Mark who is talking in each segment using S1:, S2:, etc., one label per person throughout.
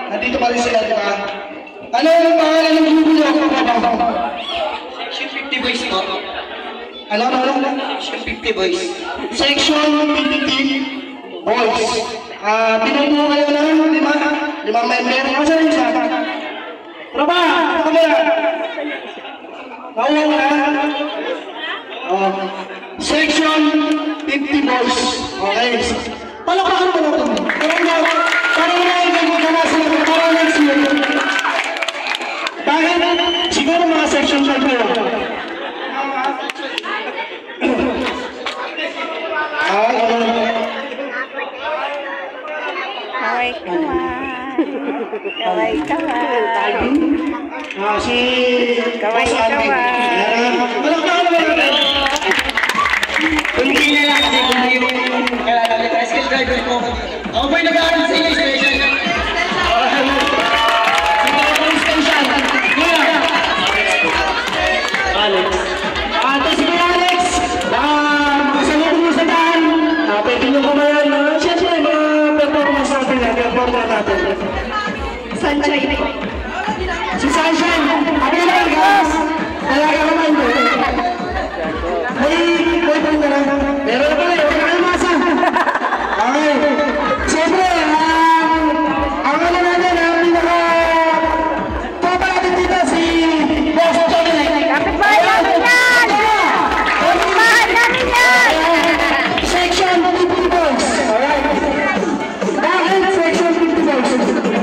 S1: Nandito pa rin sila, di ba? Ano yung pangalan ng grupo niyo?
S2: Section 50 boys po.
S1: Ano?
S2: Section 50 boys.
S1: Section 50 boys. Binubuo kayo ng limang member. Masa rin siya? Tropa! Ako mo na! Nauwa mo na? Section 50 boys. Okay. Palakahan mo na ito. Parang na yung gagawin na sila. Parang next year. Bakit? Siguro mga section 5 kayo.
S2: Hindi niya lang kasi kung yung tricycle driver ko. Ako ba'y nag-aaral sa inyo station?
S1: Alex. Sige Alex. Masalubong mo sa daan. Pwede nyo kumayan. Siyempre, mga performance natin. Performance natin.
S3: Sunshine.
S1: Si Sunshine. Ano lang guys? Talaga naman. May boyfriend na lang. Pero na pala, huwag na kayo masa. Okay. Siyempre, ang ano natin, ang pinaka papa natin dito si Boss Johnny.
S3: Kapit-bahay namin yan! Kapit-bahay namin yan!
S1: Section 50 boys. Alright. Bakit Section 50 boys?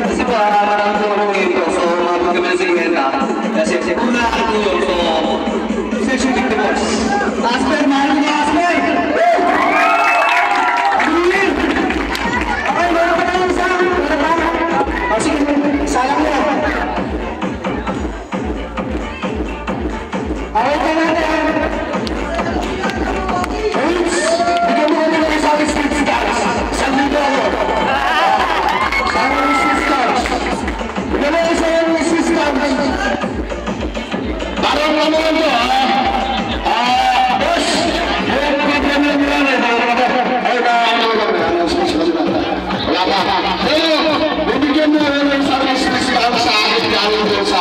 S2: Kasi po, marami po ako dito. So, kami na sigurita. Kasi una ako so, section 50 boys.
S1: Asper, mahal ko na Asper. Agunin. Okay, meron pa tayo isa. Sige, salang mo. Okay ka natin. Oops! Bigyan mo kami ng isang street stars. Isang dito ako. Isang street stars. Bigyan mo isang street stars. Parang ano lang to, boss! Meron na problem lang nila. Ay, wala pa. Pero, bibigyan mo ng isang street stars sa akin galing doon sa